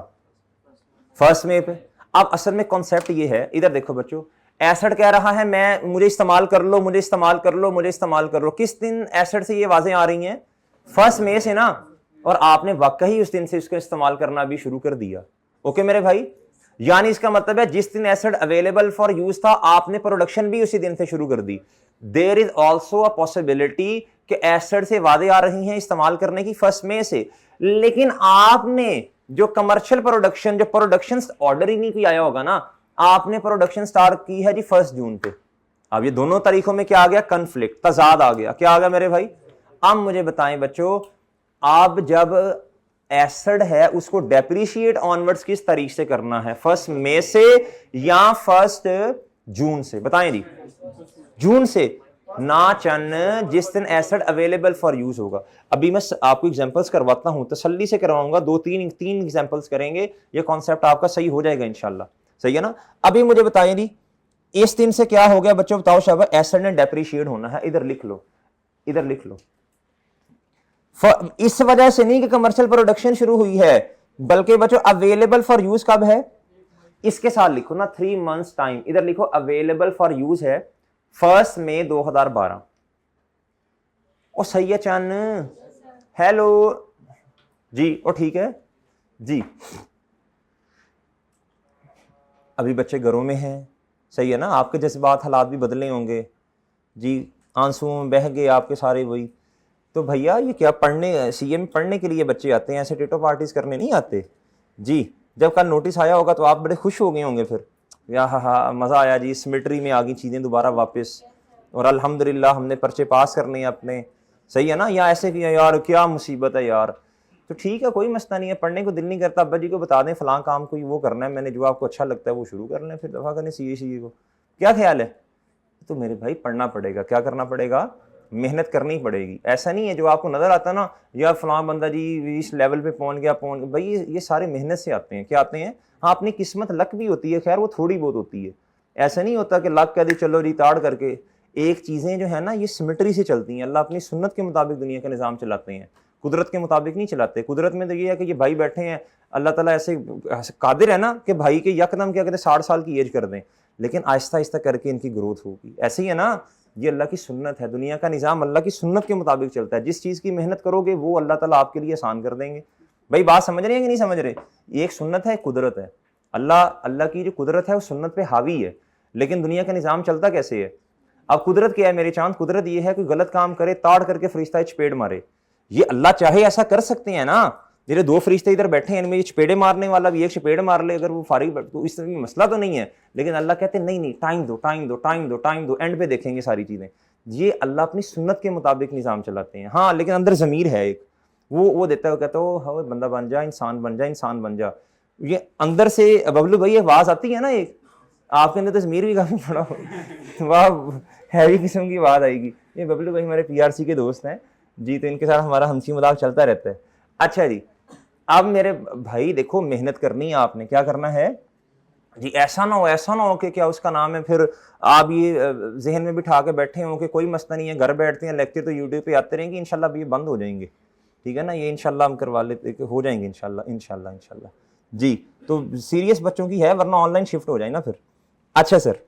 1 मई पे। अब असल में कॉन्सेप्ट ये है, इधर देखो बच्चों, एसिड कह रहा है मैं मुझे इस्तेमाल कर लो, मुझे इस्तेमाल कर लो, मुझे इस्तेमाल कर लो। किस दिन एसिड से ये आवाजें आ रही हैं? 1 मई से ना, और आपने वाकई उस दिन से इसको इस्तेमाल करना भी शुरू कर दिया। ओके मेरे भाई, यानी इसका मतलब है जिस दिन एसिड अवेलेबल फॉर यूज था आपने प्रोडक्शन भी उसी दिन से शुरू कर दी। There is also a possibility कि एसिड से वादे आ रही हैं इस्तेमाल करने की 1 मई से, लेकिन आपने जो कमर्शियल प्रोडक्शन, जो प्रोडक्शन ऑर्डर ही नहीं कोई आया होगा ना, आपने प्रोडक्शन स्टार्ट की है जी 1 जून पे। अब ये दोनों तारीखों में क्या आ गया? कन्फ्लिक्ट, तजाद आ गया। क्या आ गया मेरे भाई? अब मुझे बताएं बच्चों, आप जब एसिड है उसको डेप्रिशिएट ऑनवर्ड्स किस तारीख से करना है? 1 मई से या 1 जून से? बताएं जी। जून से ना चन्न, जिस दिन एसिड अवेलेबल फॉर यूज होगा। अभी मैं आपको एग्जांपल्स करवाता हूं, तसल्ली से करवाऊंगा, 2-3 एग्जांपल्स करेंगे, ये कॉन्सेप्ट आपका सही हो जाएगा इंशाल्लाह। सही है ना? अभी मुझे बताइए जी, इस दिन से क्या हो गया बच्चों? बताओ शाबाश। एसिड ने डेप्रिशिएट होना है। इधर लिख लो, इधर लिख लो। इस वजह से नहीं कि कमर्शियल प्रोडक्शन शुरू हुई है, बल्कि बच्चों अवेलेबल फॉर यूज कब है? इसके साथ लिखो ना, 3 मंथ्स टाइम। इधर लिखो अवेलेबल फॉर यूज है 1 मई 2012। ओ सही है चन, हेलो जी, ओ ठीक है जी। अभी बच्चे घरों में हैं, सही है ना? आपके जज्बात हालात भी बदले होंगे जी, आंसुओं में बह गए आपके सारे वही। तो भैया ये क्या पढ़ने, सीए में पढ़ने के लिए बच्चे आते हैं, ऐसे टेटो पार्टीज करने नहीं आते जी। जब कल नोटिस आया होगा तो आप बड़े खुश हो गए होंगे फिर, या हा मज़ा आया जी, सिमेट्री में आ गई चीज़ें दोबारा वापस, और अल्हम्दुलिल्लाह हमने पर्चे पास करने हैं अपने। सही है ना? या ऐसे कि यार क्या मुसीबत है यार, तो ठीक है, कोई मसला नहीं है। पढ़ने को दिल नहीं करता, अब्बा जी को बता दें फलां काम कोई वो करना है मैंने, जो आपको अच्छा लगता है वो शुरू कर लें, फिर दफ़ा करें सीए को। क्या ख्याल है? तो मेरे भाई पढ़ना पड़ेगा। क्या करना पड़ेगा? मेहनत करनी पड़ेगी। ऐसा नहीं है जो आपको नजर आता ना, या फलां बंदा जी इस लेवल पे पहुंच गया भाई, ये सारे मेहनत से आते हैं। क्या आते हैं? हाँ, अपनी किस्मत लक भी होती है, खैर वो थोड़ी बहुत होती है। ऐसा नहीं होता कि लक कह दी चलो जी ताड़ करके। एक चीजें जो है ना ये सिमेट्री से चलती हैं। अल्लाह अपनी सुन्नत के मुताबिक दुनिया का निज़ाम चलाते हैं, कुदरत के मुताबिक नहीं चलाते। कुदरत में तो ये है कि ये भाई बैठे हैं, अल्लाह ताला ऐसे कादिर है ना कि भाई के यकदम क्या कहते हैं 60 साल की एज कर दें, लेकिन आहिस्ता आहिस्ता करके इनकी ग्रोथ होगी। ऐसे ही है ना, ये अल्लाह की सुन्नत है। दुनिया का निज़ाम अल्लाह की सुन्नत के मुताबिक चलता है। जिस चीज़ की मेहनत करोगे वो अल्लाह ताला आपके लिए आसान कर देंगे। भाई बात समझ रहे हैं कि नहीं समझ रहे? ये एक सुन्नत है, कुदरत है। अल्लाह की जो कुदरत है वो सुन्नत पे हावी है, लेकिन दुनिया का निज़ाम चलता कैसे है? अब कुदरत क्या है मेरे चांद? कुदरत ये है कि गलत काम करे ताड़ करके फरिश्ता चपेड़ मारे। ये अल्लाह चाहे ऐसा कर सकते हैं ना, मेरे 2 फरिश्ते इधर बैठे हैं, इनमें चपेड़े मारने वाला भी एक चपेड़ मार ले अगर वो फारिग, तो इस तरह मसला तो नहीं है। लेकिन अल्लाह कहते हैं नहीं टाइम दो, टाइम दो, टाइम दो, टाइम दो, एंड पे देखेंगे सारी चीजें। ये अल्लाह अपनी सुन्नत के मुताबिक निज़ाम चलाते हैं। हाँ, लेकिन अंदर ज़मीर है एक, वो देता है, कहता है हाँ बंदा बन जा, इंसान बन जा, इंसान बन जा। ये अंदर से बबलू भाई आवाज आती है ना एक, आपके अंदर तो ज़मीर भी काफी बड़ा हो, वाह हैवी किस्म की बात आएगी। ये बबलू भाई हमारे पीआरसी के दोस्त हैं जी, तो इनके साथ हमारा हंसी मजाक चलता रहता है। अच्छा जी, अब मेरे भाई देखो, मेहनत करनी है आपने, क्या करना है जी। ऐसा ना हो कि क्या उसका नाम है, फिर आप ये जहन में बिठा के बैठे हो कि कोई मसला नहीं है, घर बैठते हैं, लेक्चर तो यूट्यूब पे आते रहेंगे, इंशाल्लाह ये बंद हो जाएंगे। ठीक है ना? ये इंशाल्लाह हम करवा लेते, हो जाएंगे इंशाल्लाह इंशाल्लाह इंशाल्लाह जी। तो सीरियस बच्चों की है, वरना ऑनलाइन शिफ्ट हो जाए ना फिर। अच्छा सर,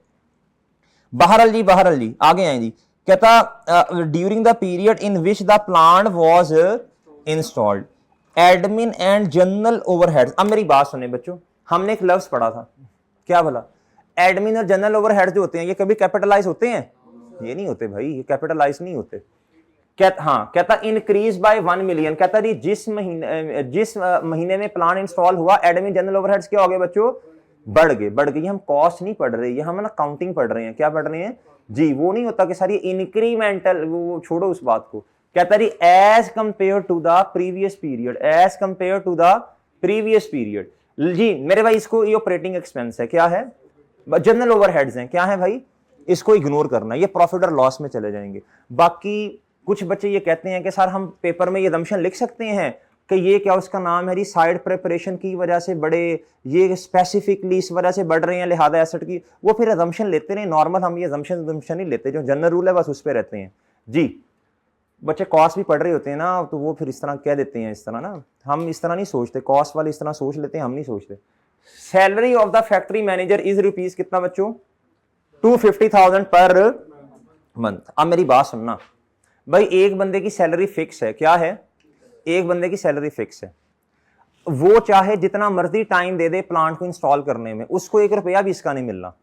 बहरहाल जी आगे आए जी। कहता during the period in which the plant was installed admin and general overheads. अब मेरी बात सुने बच्चों, हमने एक लफ्ज पढ़ा था, क्या भला? एडमिन और जनरल ओवरहेड जो होते हैं ये कभी कैपिटलाइज होते हैं? ये नहीं होते भाई, ये कैपिटलाइज नहीं होते। कहता इंक्रीज बाय 1 मिलियन। कहता जी जिस महीने में प्लान इंस्टॉल हुआ, एडमिन जनरल ओवरहेड्स क्या हो गए बच्चों? बढ़ गए। हम कॉस्ट नहीं पढ़ रहे, ये हम ना काउंटिंग पढ़ रहे हैं। क्या पढ़ रहे हैं जी? वो नहीं होता कि सारी इंक्रीमेंटल, वो छोड़ो उस बात को। कहता जी as compare to the previous period, as compare to the previous period जी। मेरे भाई इसको ये ऑपरेटिंग एक्सपेंस है, क्या है? जनरल ओवरहेड्स हैं, क्या है भाई? इसको इग्नोर करना, ये प्रॉफिट और लॉस में चले जाएंगे। बाकी कुछ बच्चे ये कहते हैं कि सर हम पेपर में ये दमशन लिख सकते हैं कि ये क्या उसका नाम है जी, साइड प्रिपरेशन की वजह से बड़े, ये स्पेसिफिकली इस वजह से बढ़ रहे हैं, लिहाजा एसेट की, वो फिर अजम्पशन लेते रहे। नॉर्मल हम ये अजम्पशन नहीं लेते, जो जनरल रूल है बस उस पर रहते हैं जी। बच्चे कॉस्ट भी पढ़ रहे होते हैं ना, तो वो फिर इस तरह कह देते हैं, इस तरह ना, हम इस तरह नहीं सोचते, कॉस्ट वाले इस तरह सोच लेते हैं, हम नहीं सोचते। Salary of the factory manager is rupees कितना बच्चों? 250,000 पर मंथ। अब मेरी बात सुनना भाई, एक बंदे की सैलरी फिक्स है, क्या है, एक बंदे की सैलरी फिक्स है, वो चाहे जितना मर्जी टाइम दे दे प्लांट को इंस्टॉल करने में, उसको 1 रुपया भी इसका नहीं मिलना।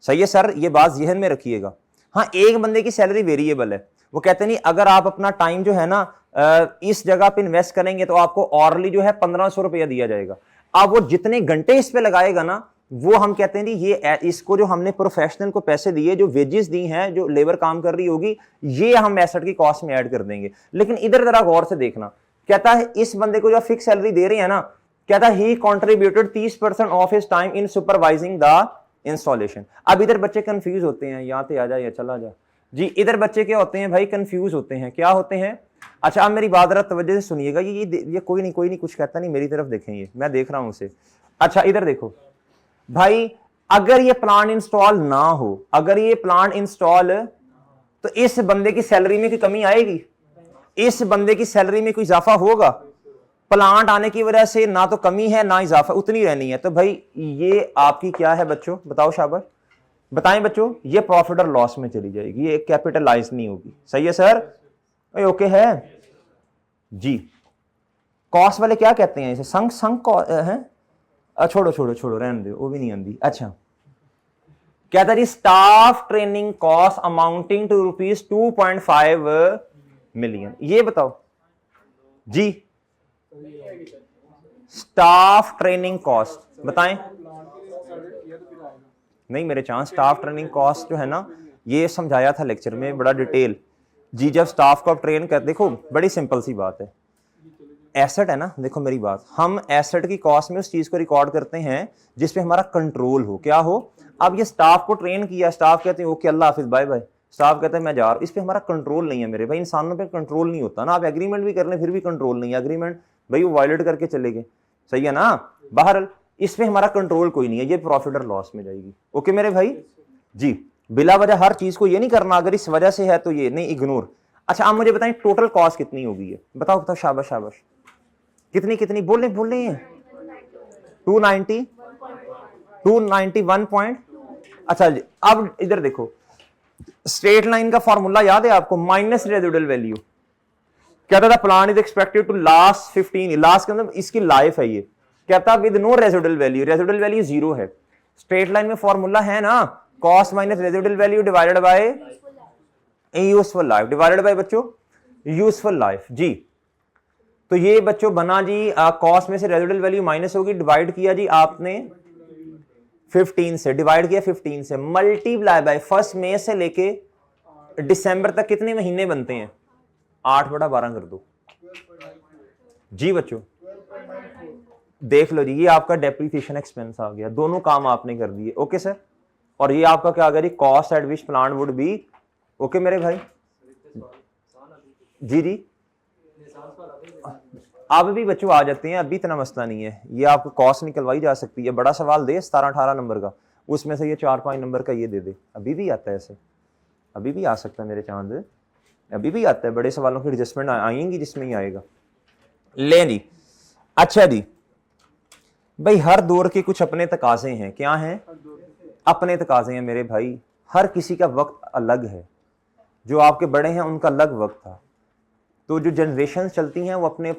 सही है सर, ये बात ज़हन में रखिएगा। हाँ, एक बंदे की सैलरी वेरिएबल है, वो कहते नहीं अगर आप अपना टाइम जो है ना इस जगह पे इन्वेस्ट करेंगे तो आपको ऑरली जो है 1500 रुपया दिया जाएगा। अब वो जितने घंटे इस पे लगाएगा ना, वो हम कहते हैं जी ये इसको जो हमने प्रोफेशनल को पैसे दिए, जो वेजेस दी हैं, जो लेबर काम कर रही होगी, ये हम एसेट की कॉस्ट में ऐड कर देंगे। लेकिन इधर जरा गौर से देखना, कहता है इस बंदे को जो फिक्स सैलरी दे रहे हैं ना, कहता है ही contributed 30% of his time in supervising the installation. अब इधर बच्चे कंफ्यूज होते हैं, यहाँ पे आ जा या चला जा जी, इधर बच्चे क्या होते हैं भाई, कंफ्यूज होते हैं, क्या होते हैं। अच्छा, अब मेरी बात जरा तवज्जो से सुनिएगा, ये कोई नहीं कुछ कहता नहीं, मेरी तरफ देखें, ये मैं देख रहा हूं उसे। अच्छा इधर देखो भाई, अगर ये प्लांट इंस्टॉल ना हो, अगर ये प्लांट इंस्टॉल, तो इस बंदे की सैलरी में कोई कमी आएगी, इस बंदे की सैलरी में कोई इजाफा होगा? प्लांट आने की वजह से ना तो कमी है ना इजाफा, उतनी रहनी है। तो भाई ये आपकी क्या है बच्चों, बताओ शाबाश, बताएं बच्चों, ये प्रॉफिट और लॉस में चली जाएगी, ये कैपिटलाइज नहीं होगी। सही है सर, ओके है जी। कॉस्ट वाले क्या कहते हैं इसे, संक है, छोड़ो रहने दो, वो भी नहीं आती। अच्छा, कहता जी staff training cost amounting to ₹2.5 million. ये बताओ जी, स्टाफ ट्रेनिंग कॉस्ट बताएं। नहीं मेरे चांस, स्टाफ ट्रेनिंग कॉस्ट जो है ना, ये समझाया था लेक्चर में बड़ा डिटेल जी। जब स्टाफ को आप ट्रेन कर, देखो बड़ी सिंपल सी बात है, एसेट है ना, देखो मेरी बात, हम एसेट की कॉस्ट में उस चीज को रिकॉर्ड करते हैं जिसपे हमारा कंट्रोल हो, क्या हो। अब ये स्टाफ को ट्रेन किया, स्टाफ कहते हैं ओके अल्लाह हाफिज बाय बाय, स्टाफ कहते हैं मैं जा रहा हूं, इस पे हमारा कंट्रोल नहीं है मेरे भाई, इंसानों पे कंट्रोल नहीं होता ना, आप एग्रीमेंट भी कर लें फिर भी कंट्रोल नहीं है, एग्रीमेंट भाई वो वायलेट करके चले गए, सही है ना। बहरहाल इस पे हमारा कंट्रोल कोई नहीं है, ये प्रॉफिट और लॉस में जाएगी। ओके मेरे भाई जी, बिला वजह हर चीज को ये नहीं करना, अगर इस वजह से है तो ये नहीं, इग्नोर। अच्छा आप मुझे बताएं टोटल कॉस्ट कितनी होगी, बताओ बताओ, शाबाश शाबाश, कितनी बोल रहे हैं 291 पॉइंट। अच्छा जी, अब इधर देखो, स्ट्रेट लाइन का फॉर्मूला याद है आपको, माइनस रेजिडुअल वैल्यू। कहता था plant is expected to last 15, last के मतलब इसकी लाइफ है ये, कहता with no residual value, residual value 0 है। स्ट्रेट लाइन में फॉर्मूला है ना, cost minus residual value divided by useful life, divided by बच्चों यूजफुल लाइफ जी। तो ये बच्चों बना जी, कॉस्ट में से रेजिडुअल वैल्यू माइनस होगी, डिवाइड किया जी आपने 15 से, डिवाइड किया 15 से, मल्टीप्लाई बाय 1 मई से लेके दिसंबर तक कितने महीने बनते हैं, 8/12 कर दो जी बच्चों। देख लो जी, ये आपका डेप्रिसिएशन एक्सपेंस आ गया, दोनों काम आपने कर दिए। ओके सर, और ये आपका क्या आ गया जी, cost at which plant would be. Okay मेरे भाई जी जी, अब भी बच्चों आ जाते हैं, अभी इतना मसला नहीं है, ये आपको कॉस्ट निकलवाई जा सकती है। बड़ा सवाल दे 17-18 नंबर का, उसमें से ये 4-5 नंबर का ये दे दे, अभी भी आता है ऐसे, अभी भी आ सकता है मेरे चांद, अभी भी आता है, बड़े सवालों की एडजस्टमेंट आएंगी जिसमें ही आएगा। ले जी, अच्छा जी भाई, हर दौर के कुछ अपने तकाजे हैं, क्या हैं, अपने तकाजे हैं मेरे भाई, हर किसी का वक्त अलग है, जो आपके बड़े हैं उनका अलग वक्त था, तो जो जनरेशन चलती हैं वो अपने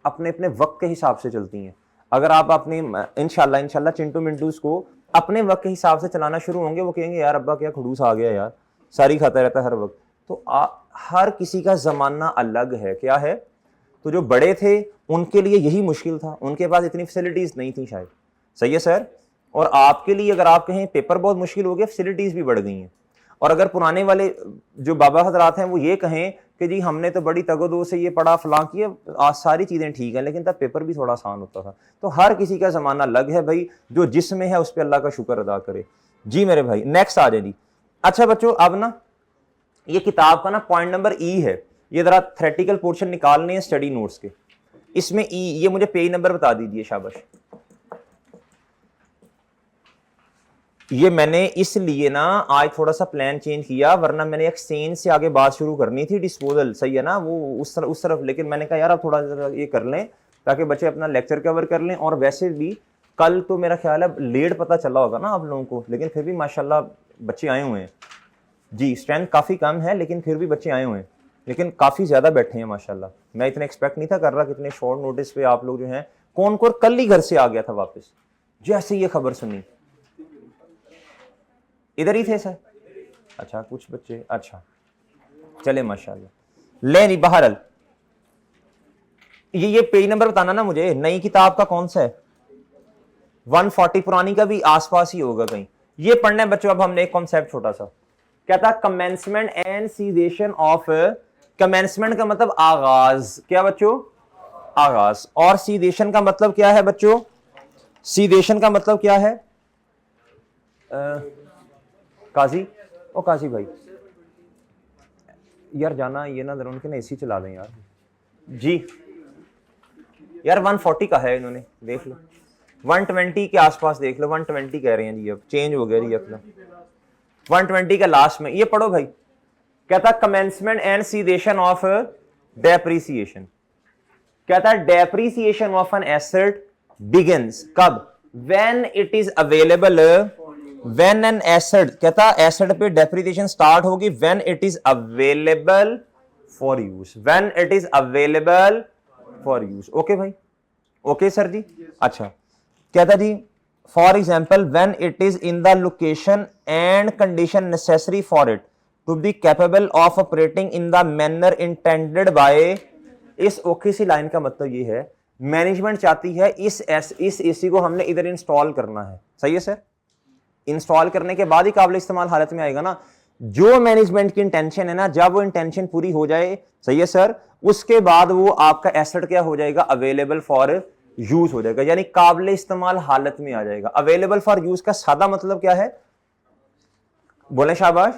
अपने वक्त के हिसाब से चलती हैं। अगर आप अपने इंशाल्लाह चिंटू मिंटूस को अपने वक्त के हिसाब से चलाना शुरू होंगे, वो कहेंगे यार अब्बा क्या खड़ूस आ गया यार, सारी खाता रहता है हर वक्त। तो हर किसी का जमाना अलग है, क्या है। तो जो बड़े थे उनके लिए यही मुश्किल था, उनके पास इतनी फैसिलिटीज नहीं थी शायद, सही है सर। और आपके लिए अगर आप कहें पेपर बहुत मुश्किल हो गया, फैसिलिटीज भी बढ़ गई हैं। और अगर पुराने वाले जो बाबा हजरात हैं वो ये कहें कि जी हमने तो बड़ी तगदो से ये पढ़ा फलां किया, सारी चीज़ें ठीक हैं, लेकिन तब पेपर भी थोड़ा आसान होता था। तो हर किसी का ज़माना अलग है भाई, जो जिसमें है उस पर अल्लाह का शुक्र अदा करे जी मेरे भाई। नेक्स्ट आ जाए जी। अच्छा बच्चों, अब ना ये किताब का ना पॉइंट नंबर ई है, ये ज़रा थ्योरेटिकल पोर्शन निकालने हैं स्टडी नोट्स के, इसमें ई, ये मुझे पेज नंबर बता दीजिए शाबाश। ये मैंने इसलिए ना आज थोड़ा सा प्लान चेंज किया, वरना मैंने एक्सचेंज से आगे बात शुरू करनी थी, डिस्पोजल, सही है ना, वो उस तरफ, लेकिन मैंने कहा यार अब थोड़ा ये कर लें ताकि बच्चे अपना लेक्चर कवर कर लें। और वैसे भी कल तो मेरा ख्याल है लेट पता चला होगा ना आप लोगों को, लेकिन फिर भी माशाल्लाह बच्चे आए हुए हैं जी, स्ट्रेंथ काफ़ी कम है लेकिन फिर भी बच्चे आए हुए हैं, लेकिन काफ़ी ज़्यादा बैठे हैं माशाल्लाह। मैं इतना एक्सपेक्ट नहीं था कर रहा कि इतने शॉर्ट नोटिस पे आप लोग जो हैं। कौन कौन कल ही घर से आ गया था वापस जैसे ये खबर सुनी? इधर ही थे सर? अच्छा कुछ बच्चे, अच्छा चले माशाल्लाह। ले नहीं बहरहाल ये पेज नंबर बताना ना मुझे, नई किताब का कौन सा है? 140, पुरानी का भी आसपास ही होगा कहीं। ये पढ़ना है बच्चों। अब हमने एक कॉन्सेप्ट छोटा सा क्या था, commencement and cessation of. Commencement का मतलब आगाज, क्या बच्चों? आगाज। और सीदेशन का मतलब क्या है बच्चों? सीदेशन का मतलब क्या है? काजी, ओ काजी भाई यार जाना ये ना जरा उनके ना एसी चला दें यार जी। यार 140 का है, इन्होंने देख लो 120 के आसपास देख लो, 120 कह रहे हैं जी, अब चेंज हो गया जी अपना 120 का लास्ट में। ये पढ़ो भाई, कहता commencement and cessation of depreciation. कहता है depreciation of an asset begins कब? When it is available, when an asset, कहता एसेट पे डेप्रिसिएशन स्टार्ट होगी when it is available for use, when it is available for use. Okay भाई, okay sir जी। अच्छा कहता जी for example when it is in the location and condition necessary for it to be capable of operating in the manner intended by. इस okay see line का मतलब ये है, मैनेजमेंट चाहती है इस एसी को हमने इधर इंस्टॉल करना है। सही है सर? इंस्टॉल करने के बाद ही काबिल इस्तेमाल हालत में आएगा ना। जो मैनेजमेंट की इंटेंशन है ना, जब वो इंटेंशन पूरी हो जाए, सही है सर, उसके बाद वो आपका एसेट क्या हो जाएगा? अवेलेबल फॉर यूज हो जाएगा, यानी काबिल इस्तेमाल हालत में आ जाएगा। अवेलेबल फॉर यूज का सादा मतलब क्या है? बोले शाबाश।